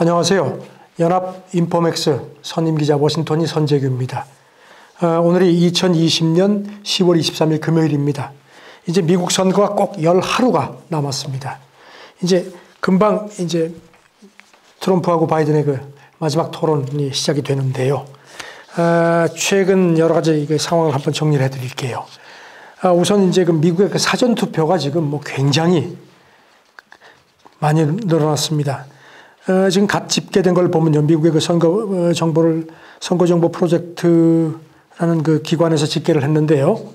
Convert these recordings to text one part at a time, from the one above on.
안녕하세요. 연합인포맥스 선임기자 워싱턴이 선재규입니다. 오늘이 2020년 10월 23일 금요일입니다. 이제 미국 선거가 꼭 열 하루가 남았습니다. 이제 금방 이제 트럼프하고 바이든의 그 마지막 토론이 시작이 되는데요. 최근 여러 가지 상황을 한번 정리를 해드릴게요. 우선 이제 그 미국의 그 사전 투표가 지금 뭐 굉장히 많이 늘어났습니다. 지금 갓 집계된 걸 보면요, 미국의 그 선거 정보 프로젝트라는 그 기관에서 집계를 했는데요,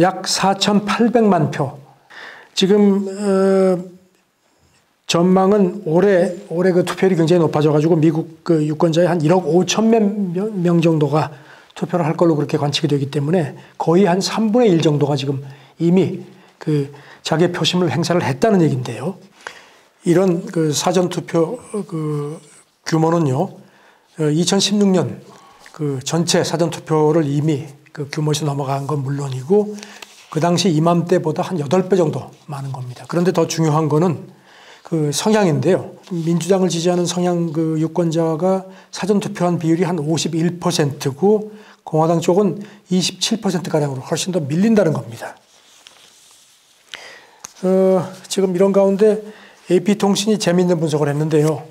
약 4,800만 표. 지금 전망은 올해 그 투표율이 굉장히 높아져가지고 미국 그 유권자의 한 1억 5천 명 정도가 투표를 할 걸로 그렇게 관측이 되기 때문에 거의 한 3분의 1 정도가 지금 이미 그 자기의 표심을 행사를 했다는 얘기인데요. 이런 그 사전투표 그 규모는요, 2016년 그 전체 사전투표를 이미 그 규모에서 넘어간 건 물론이고, 그 당시 이맘때보다 한 8배 정도 많은 겁니다. 그런데 더 중요한 거는 그 성향인데요. 민주당을 지지하는 성향 그 유권자가 사전투표한 비율이 한 51%고, 공화당 쪽은 27%가량으로 훨씬 더 밀린다는 겁니다. 지금 이런 가운데 AP통신이 재미있는 분석을 했는데요.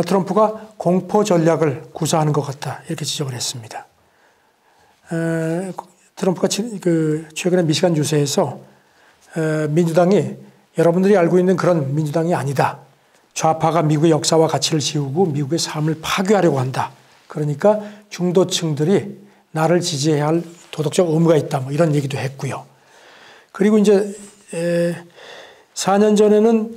트럼프가 공포 전략을 구사하는 것 같다, 이렇게 지적을 했습니다. 트럼프가 최근에 미시간 주세에서 민주당이 여러분들이 알고 있는 그런 민주당이 아니다. 좌파가 미국의 역사와 가치를 지우고 미국의 삶을 파괴하려고 한다. 그러니까 중도층들이 나를 지지해야 할 도덕적 의무가 있다, 뭐 이런 얘기도 했고요. 그리고 이제 4년 전에는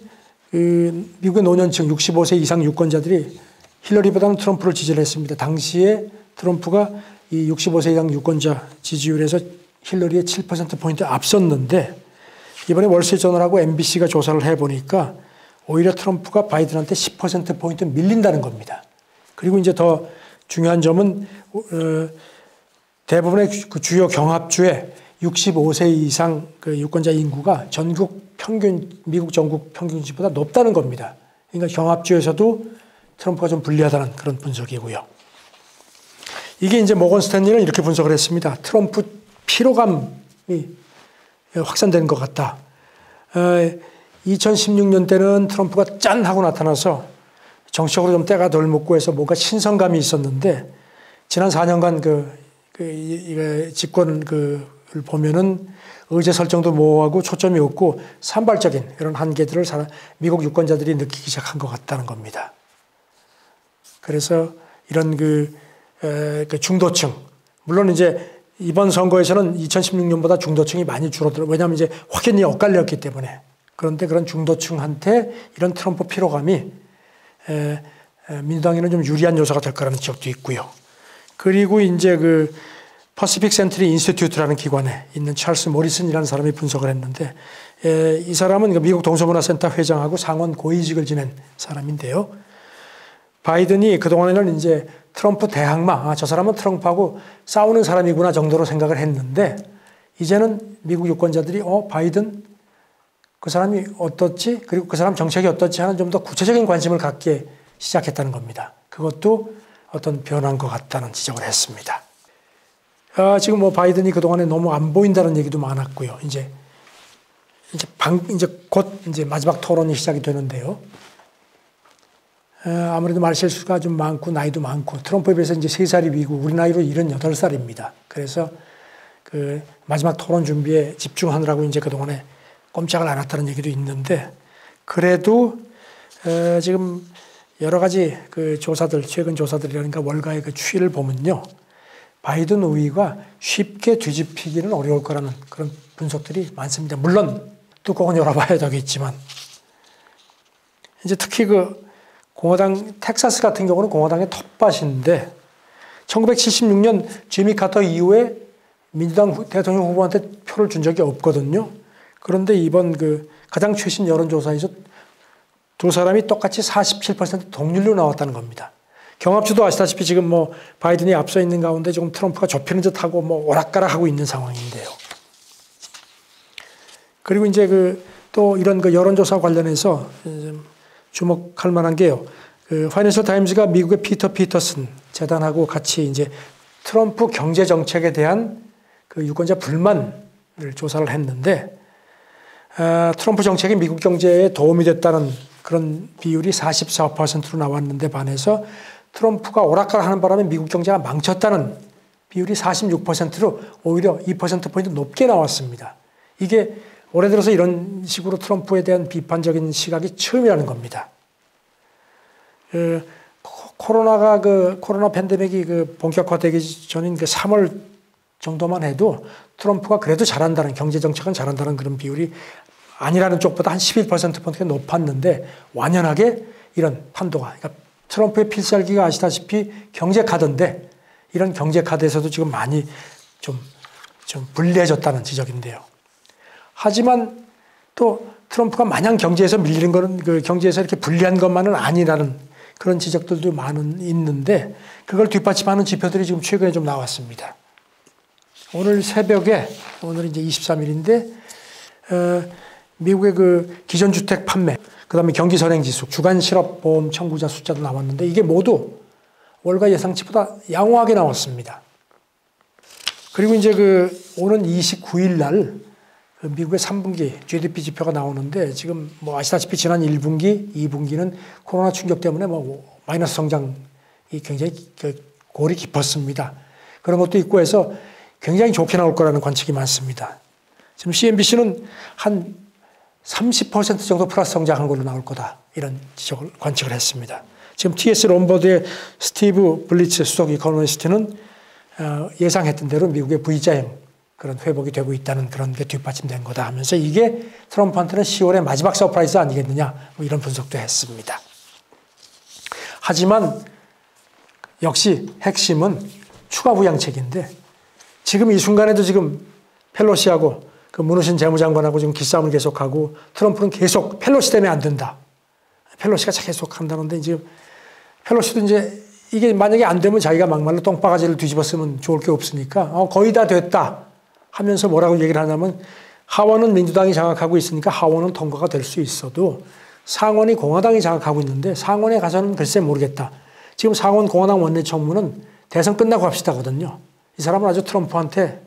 그 미국의 노년층 65세 이상 유권자들이 힐러리보다는 트럼프를 지지를 했습니다. 당시에 트럼프가 이 65세 이상 유권자 지지율에서 힐러리의 7%포인트 앞섰는데, 이번에 월스트리트저널하고 MBC가 조사를 해보니까 오히려 트럼프가 바이든한테 10%포인트 밀린다는 겁니다. 그리고 이제 더 중요한 점은 대부분의 그 주요 경합주에 65세 이상 그 유권자 인구가 미국 전국 평균치보다 높다는 겁니다. 그러니까 경합주에서도 트럼프가 좀 불리하다는 그런 분석이고요. 이게 이제 모건 스탠리는 이렇게 분석을 했습니다. 트럼프 피로감이 확산되는 것 같다. 2016년 때는 트럼프가 짠 하고 나타나서 정치적으로 좀 때가 덜 묻고 해서 뭔가 신선감이 있었는데, 지난 4년간 집권을 보면은 의제 설정도 모호하고 초점이 없고 산발적인 이런 한계들을 미국 유권자들이 느끼기 시작한 것 같다는 겁니다. 그래서 이런 그 중도층, 물론 이제 이번 선거에서는 2016년보다 중도층이 많이 줄어들어, 왜냐하면 이제 확연히 엇갈렸기 때문에. 그런데 그런 중도층한테 이런 트럼프 피로감이 민주당에는 좀 유리한 요소가 될 거라는 지적도 있고요. 그리고 이제 그 퍼시픽 센트리 인스티튜트라는 기관에 있는 찰스 모리슨이라는 사람이 분석을 했는데, 이 사람은 미국 동서문화센터 회장하고 상원 고위직을 지낸 사람인데요. 바이든이 그동안에는 이제 트럼프 대항마, 저 사람은 트럼프하고 싸우는 사람이구나 정도로 생각을 했는데, 이제는 미국 유권자들이 바이든 그 사람이 어떻지? 그리고 그 사람 정책이 어떻지 하는 좀 더 구체적인 관심을 갖게 시작했다는 겁니다. 그것도 어떤 변화인 것 같다는 지적을 했습니다. 지금 뭐 바이든이 그동안에 너무 안 보인다는 얘기도 많았고요. 이제 곧 이제 마지막 토론이 시작이 되는데요. 아무래도 말실수가 좀 많고 나이도 많고, 트럼프에 비해서 이제 3살이 위고 우리 나이로 78살입니다. 그래서 그 마지막 토론 준비에 집중하느라고 이제 그동안에 꼼짝을 안 했다는 얘기도 있는데, 그래도 지금 여러 가지 그 조사들, 최근 조사들이라든가 월가의 그 추이를 보면요, 바이든 우위가 쉽게 뒤집히기는 어려울 거라는 그런 분석들이 많습니다. 물론 뚜껑은 열어봐야 되겠지만, 이제 특히 그 공화당 텍사스 같은 경우는 공화당의 텃밭인데, 1976년 지미 카터 이후에 민주당 대통령 후보한테 표를 준 적이 없거든요. 그런데 이번 그 가장 최신 여론조사에서 두 사람이 똑같이 47% 동률로 나왔다는 겁니다. 경합주도 아시다시피 지금 뭐 바이든이 앞서 있는 가운데 조금 트럼프가 좁히는 듯하고 뭐 오락가락하고 있는 상황인데요. 그리고 이제 또 이런 그 여론조사 관련해서 주목할 만한 게요. 그 파이낸셜 타임즈가 미국의 피터 피터슨 재단하고 같이 이제 트럼프 경제 정책에 대한 그 유권자 불만을 조사를 했는데, 트럼프 정책이 미국 경제에 도움이 됐다는 그런 비율이 44%로 나왔는데 반해서 트럼프가 오락가락하는 바람에 미국 경제가 망쳤다는 비율이 46%로 오히려 2%포인트 높게 나왔습니다. 이게 올해 들어서 이런 식으로 트럼프에 대한 비판적인 시각이 처음이라는 겁니다. 코로나 팬데믹이 본격화되기 전인 3월 정도만 해도 트럼프가 그래도 잘한다는, 경제 정책은 잘한다는 그런 비율이 아니라는 쪽보다 한 11%포인트가 높았는데, 완연하게 이런 판도가, 그러니까 트럼프의 필살기가 아시다시피 경제 카드인데, 이런 경제 카드에서도 지금 많이 좀 불리해졌다는 지적인데요. 하지만 또 트럼프가 마냥 경제에서 밀리는 거는, 그 경제에서 이렇게 불리한 것만은 아니라는 그런 지적들도 있는데, 그걸 뒷받침하는 지표들이 지금 최근에 좀 나왔습니다. 오늘 새벽에, 오늘 이제 23일인데, 미국의 그 기존주택 판매, 그 다음에 경기 선행지수, 주간 실업보험 청구자 숫자도 나왔는데, 이게 모두 월가 예상치보다 양호하게 나왔습니다. 그리고 이제 오는 29일 날 미국의 3분기 GDP 지표가 나오는데, 지금 뭐 아시다시피 지난 1분기, 2분기는 코로나 충격 때문에 뭐 마이너스 성장이 굉장히 골이 깊었습니다. 그런 것도 있고 해서 굉장히 좋게 나올 거라는 관측이 많습니다. 지금 CNBC는 한 30% 정도 플러스 성장한 걸로 나올 거다, 이런 관측을 했습니다. 지금 TS 롬버드의 스티브 블리츠 수석 이코노미스트는 예상했던 대로 미국의 V자형 그런 회복이 되고 있다는 그런 게 뒷받침된 거다 하면서, 이게 트럼프한테는 10월의 마지막 서프라이즈 아니겠느냐, 뭐 이런 분석도 했습니다. 하지만 역시 핵심은 추가 부양책인데, 지금 이 순간에도 지금 펠로시하고 그 문우신 재무장관하고 지금 기싸움을 계속하고, 트럼프는 계속 펠로시 때문에 안 된다, 펠로시가 계속 한다는데, 이제 펠로시도 이제 이게 만약에 안 되면 자기가 막말로 똥바가지를 뒤집어 쓰면 좋을 게 없으니까 거의 다 됐다 하면서 뭐라고 얘기를 하냐면, 하원은 민주당이 장악하고 있으니까 하원은 통과가 될 수 있어도 상원이 공화당이 장악하고 있는데 상원에 가서는 글쎄 모르겠다. 지금 상원 공화당 원내청문은 대선 끝나고 합시다거든요. 이 사람은 아주 트럼프한테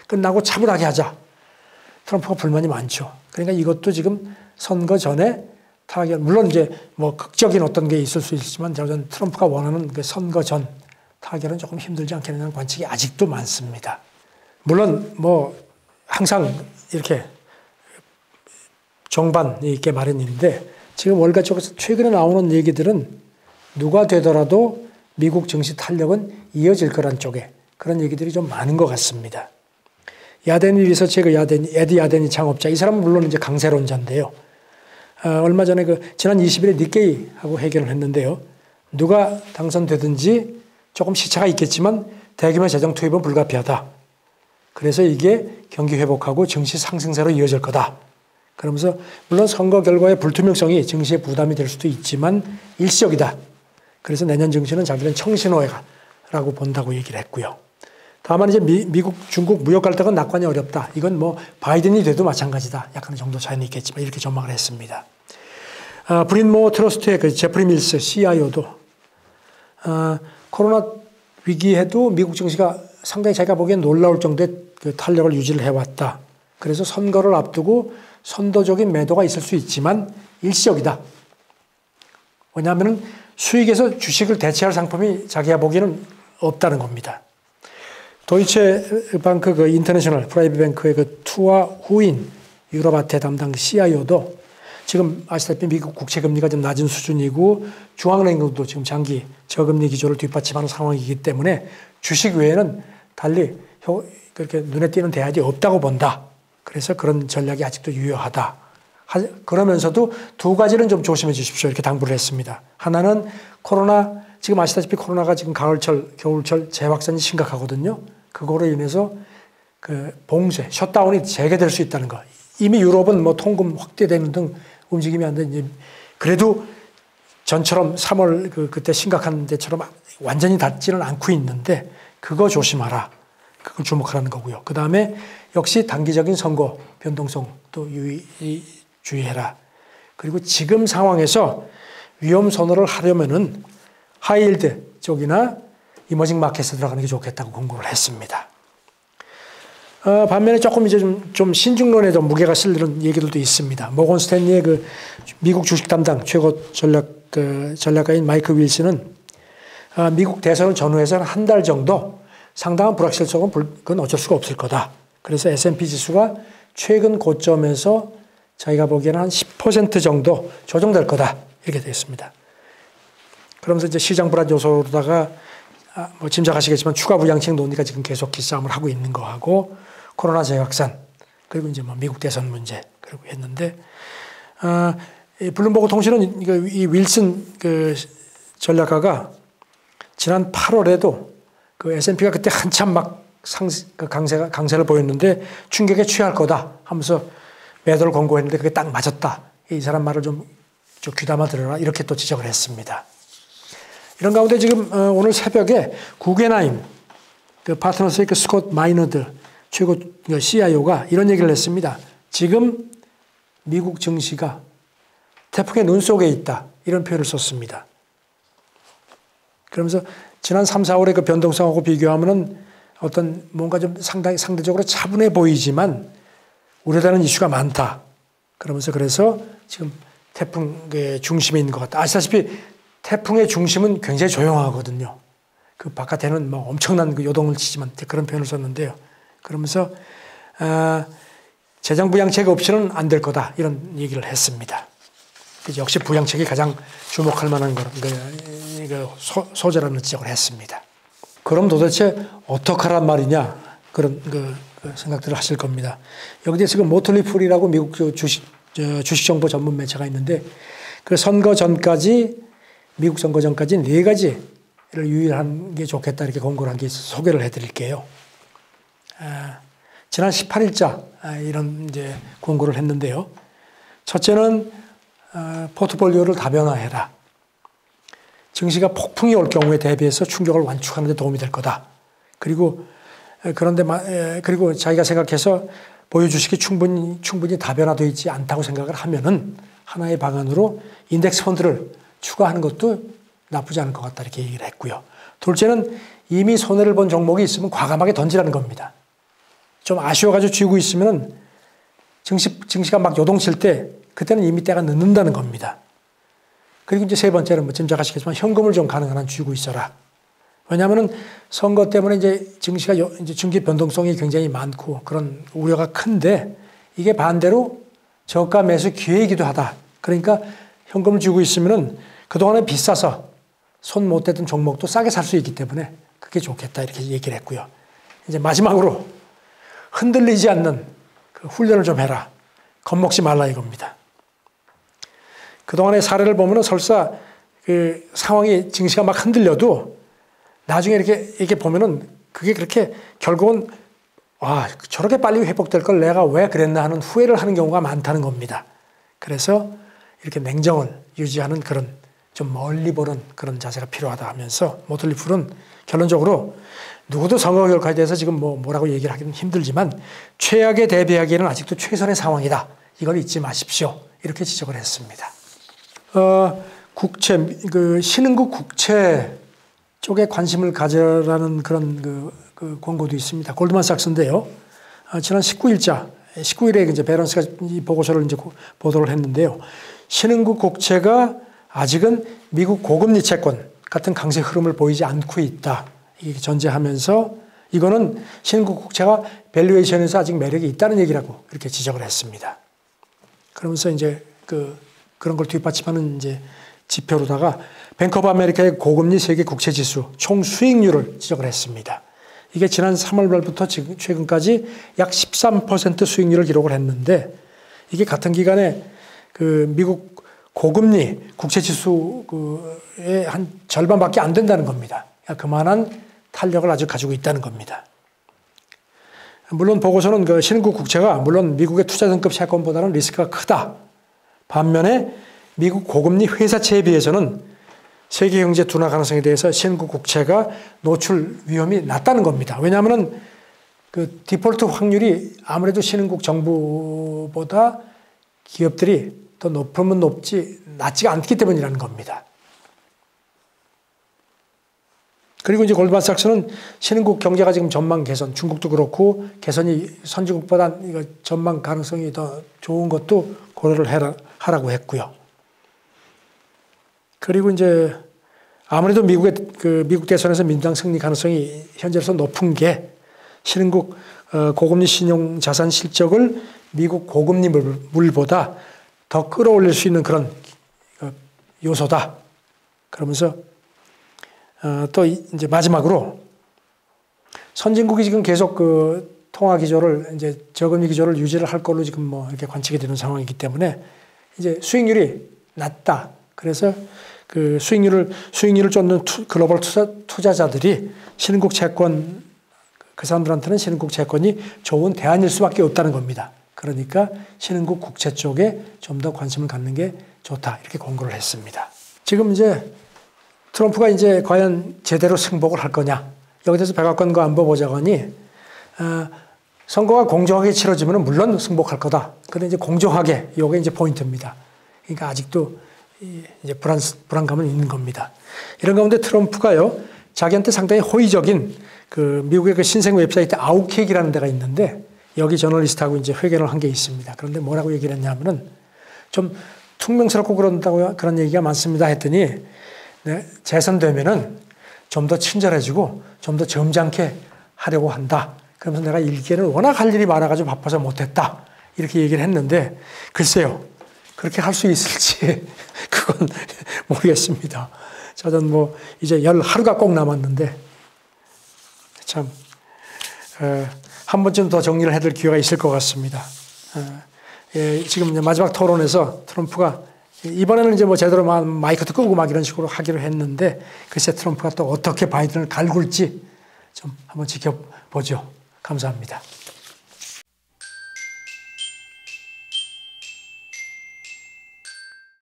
끝나고 차분하게 하자. 트럼프가 불만이 많죠. 그러니까 이것도 지금 선거 전에 타결, 물론 이제 뭐 극적인 어떤 게 있을 수 있지만, 저는 트럼프가 원하는 그 선거 전 타결은 조금 힘들지 않겠느냐는 관측이 아직도 많습니다. 물론 뭐 항상 이렇게 정반이 있게 마련인데, 지금 월가 쪽에서 최근에 나오는 얘기들은 누가 되더라도 미국 증시 탄력은 이어질 거란 쪽에 그런 얘기들이 좀 많은 것 같습니다. 야데니 리서치의 에디 야데니 창업자, 이 사람은 물론 이제 강세론자인데요. 얼마 전에 지난 20일에 니케이하고 회견을 했는데요. 누가 당선되든지 조금 시차가 있겠지만 대규모 재정 투입은 불가피하다. 그래서 이게 경기 회복하고 증시 상승세로 이어질 거다. 그러면서 물론 선거 결과의 불투명성이 증시에 부담이 될 수도 있지만 일시적이다. 그래서 내년 증시는 자기는 청신호라고 본다고 얘기를 했고요. 다만 이제 미국, 중국 무역 갈등은 낙관이 어렵다. 이건 뭐 바이든이 돼도 마찬가지다. 약간의 정도 차이는 있겠지만 이렇게 전망을 했습니다. 브린모 트러스트의 그 제프리 밀스 CIO도 코로나 위기에도 미국 증시가 상당히 자기가 보기엔 놀라울 정도의 그 탄력을 유지를 해왔다. 그래서 선거를 앞두고 선도적인 매도가 있을 수 있지만 일시적이다. 왜냐하면 수익에서 주식을 대체할 상품이 자기가 보기에는 없다는 겁니다. 도이체 방크 그 인터내셔널 프라이빗 뱅크의 그 투아 후인 유럽 아태 담당 CIO도 지금 아시다시피 미국 국채 금리가 좀 낮은 수준이고 중앙은행도 지금 장기 저금리 기조를 뒷받침하는 상황이기 때문에 주식 외에는 달리 그렇게 눈에 띄는 대안이 없다고 본다. 그래서 그런 전략이 아직도 유효하다. 그러면서도 두 가지는 좀 조심해 주십시오. 이렇게 당부를 했습니다. 하나는 코로나, 지금 아시다시피 코로나가 지금 가을철, 겨울철 재확산이 심각하거든요. 그거로 인해서 그 봉쇄, 셧다운이 재개될 수 있다는 거. 이미 유럽은 뭐 통금 확대되는 등 움직임이 안 되는지, 그래도 전처럼 3월 그때 심각한 데처럼 완전히 닿지는 않고 있는데 그거 조심하라. 그걸 주목하라는 거고요. 그 다음에 역시 단기적인 선거 변동성도 주의해라. 그리고 지금 상황에서 위험 선호를 하려면은 하이힐드 쪽이나 이머징 마켓에 들어가는 게 좋겠다고 권고를 했습니다. 반면에 조금 이제 좀 신중론에 좀 무게가 실리는 얘기들도 있습니다. 모건 스탠리의 그 미국 주식 담당 최고 전략가인 마이크 윌슨은 미국 대선을 전후해서 한 달 정도 상당한 불확실성은 그건 어쩔 수가 없을 거다. 그래서 S&P 지수가 최근 고점에서 자기가 보기에는 한 10% 정도 조정될 거다. 이렇게 되어 있습니다. 그러면서 이제 시장 불안 요소로다가 뭐 짐작하시겠지만 추가 부양책 논의가 지금 계속 기싸움을 하고 있는 거하고 코로나 재확산 그리고 이제 뭐 미국 대선 문제 그리고 했는데 블룸버그 통신은 이 윌슨 그 전략가가 지난 8월에도 그 S&P가 그때 한참 막 강세를 보였는데 충격에 취할 거다 하면서 매도를 권고했는데 그게 딱 맞았다. 이 사람 말을 좀 귀담아 들어라 이렇게 또 지적을 했습니다. 이런 가운데 지금 오늘 새벽에 구겐하임 그 파트너스의 그 스콧 마이너드 최고 CIO가 이런 얘기를 했습니다. 지금 미국 증시가 태풍의 눈 속에 있다. 이런 표현을 썼습니다. 그러면서 지난 3, 4월의 그 변동성하고 비교하면은 어떤 뭔가 좀 상대적으로 차분해 보이지만 우려되는 이슈가 많다. 그러면서 그래서 지금 태풍의 중심에 있는 것 같다. 아시다시피 태풍의 중심은 굉장히 조용하거든요. 그 바깥에는 뭐 엄청난 그 요동을 치지만 그런 표현을 썼는데요. 그러면서 재정 부양책 없이는 안 될 거다 이런 얘기를 했습니다. 역시 부양책이 가장 주목할 만한 소재라는 지적을 했습니다. 그럼 도대체 어떡하란 말이냐 그런 생각들을 하실 겁니다. 여기에 지금 모틀리 풀이라고 미국 주식정보 전문 매체가 있는데 그 선거 전까지 미국 선거 전까지 4가지를 유의하는 게 좋겠다 이렇게 권고를 한 게 있어서 소개를 해드릴게요. 지난 18일자 이런 이제 권고를 했는데요. 첫째는 포트폴리오를 다변화해라. 증시가 폭풍이 올 경우에 대비해서 충격을 완축하는 데 도움이 될 거다. 그리고 그리고 자기가 생각해서 보유 주식이 충분히 다변화되어 있지 않다고 생각을 하면은 하나의 방안으로 인덱스 펀드를 추가하는 것도 나쁘지 않을 것 같다 이렇게 얘기를 했고요. 둘째는 이미 손해를 본 종목이 있으면 과감하게 던지라는 겁니다. 좀 아쉬워가지고 쥐고 있으면 증시가 막 요동칠 때 그때는 이미 때가 늦는다는 겁니다. 그리고 이제 세 번째는 뭐 짐작하시겠지만 현금을 좀 가능한 한 쥐고 있어라. 왜냐하면은 선거 때문에 이제 증시가 이제 중기 변동성이 굉장히 많고 그런 우려가 큰데 이게 반대로 저가 매수 기회이기도 하다. 그러니까 현금을 쥐고 있으면은 그동안에 비싸서 손 못 대던 종목도 싸게 살 수 있기 때문에 그게 좋겠다 이렇게 얘기를 했고요. 이제 마지막으로 흔들리지 않는 그 훈련을 좀 해라. 겁먹지 말라 이겁니다. 그동안의 사례를 보면은 설사 그 상황이 증시가 막 흔들려도 나중에 이렇게 보면은 그게 그렇게 결국은 저렇게 빨리 회복될 걸 내가 왜 그랬나 하는 후회를 하는 경우가 많다는 겁니다. 그래서 이렇게 냉정을 유지하는 그런 좀 멀리 보는 그런 자세가 필요하다 하면서 모틀리 풀은 결론적으로 누구도 선거 결과에 대해서 지금 뭐라고 얘기를 하기는 힘들지만 최악에 대비하기에는 아직도 최선의 상황이다. 이걸 잊지 마십시오. 이렇게 지적을 했습니다. 신흥국 국채 쪽에 관심을 가져라는 그런 그 권고도 있습니다. 골드만삭스인데요. 지난 19일에 이제 베런스가 이 보고서를 이제 보도를 했는데요. 신흥국 국채가 아직은 미국 고금리 채권 같은 강세 흐름을 보이지 않고 있다. 이게 전제하면서 이거는 신흥국 국채가 밸류에이션에서 아직 매력이 있다는 얘기라고 이렇게 지적을 했습니다. 그러면서 이제 그런 걸 뒷받침하는 이제 지표로다가 뱅크 오브 아메리카의 고금리 세계 국채 지수 총 수익률을 지적을 했습니다. 이게 지난 3월 말부터 최근까지 약 13% 수익률을 기록을 했는데 이게 같은 기간에 그 미국 고금리 국채 지수의 한 절반밖에 안 된다는 겁니다. 그만한 탄력을 아직 가지고 있다는 겁니다. 물론 보고서는 그 신흥국 국채가 물론 미국의 투자등급 채권보다는 리스크가 크다. 반면에 미국 고금리 회사채에 비해서는 세계 경제 둔화 가능성에 대해서 신흥국 국채가 노출 위험이 낮다는 겁니다. 왜냐하면 그 디폴트 확률이 아무래도 신흥국 정부보다 기업들이 더 높으면 높지 낮지가 않기 때문이라는 겁니다. 그리고 이제 골드만삭스는 신흥국 경제가 지금 전망 개선, 중국도 그렇고 개선이 선진국보다 이거 전망 가능성이 더 좋은 것도 고려를 하라고 했고요. 그리고 이제 아무래도 미국 대선에서 민주당 승리 가능성이 현재로서 높은 게 신흥국 고금리 신용 자산 실적을 미국 고금리 물보다 더 끌어올릴 수 있는 그런 요소다. 그러면서 또 이제 마지막으로 선진국이 지금 계속 그 통화 기조를 이제 저금리 기조를 유지를 할 걸로 지금 뭐 이렇게 관측이 되는 상황이기 때문에 이제 수익률이 낮다. 그래서 그 수익률을 쫓는 글로벌 투자자들이 신흥국 채권 그 사람들한테는 신흥국 채권이 좋은 대안일 수밖에 없다는 겁니다. 그러니까 신흥국 국채 쪽에 좀 더 관심을 갖는 게 좋다. 이렇게 권고를 했습니다. 지금 이제 트럼프가 이제 과연 제대로 승복을 할 거냐. 여기 대해서 백악관과 안보보좌관이 선거가 공정하게 치러지면 물론 승복할 거다. 그런데 이제 공정하게 이게 이제 포인트입니다. 그러니까 아직도 이제 불안감은 있는 겁니다. 이런 가운데 트럼프가요, 자기한테 상당히 호의적인 그 미국의 그 신생 웹사이트 아웃킥이라는 데가 있는데 여기 저널리스트하고 이제 회견을 한 게 있습니다. 그런데 뭐라고 얘기를 했냐면은 좀 퉁명스럽고 그런 얘기가 많습니다 했더니 네, 재선되면은 좀 더 친절해지고 좀 더 점잖게 하려고 한다. 그러면서 내가 일기에는 워낙 할 일이 많아가지고 바빠서 못했다. 이렇게 얘기를 했는데 글쎄요. 그렇게 할 수 있을지 그건 모르겠습니다. 저는 뭐 이제 하루가 꼭 남았는데 참 한 번쯤 더 정리를 해둘 기회가 있을 것 같습니다. 지금 이제 마지막 토론에서 트럼프가 이번에는 이제 뭐 제대로 마이크도 끄고 막 이런 식으로 하기로 했는데 글쎄 트럼프가 또 어떻게 바이든을 갈굴지 좀 한번 지켜보죠. 감사합니다.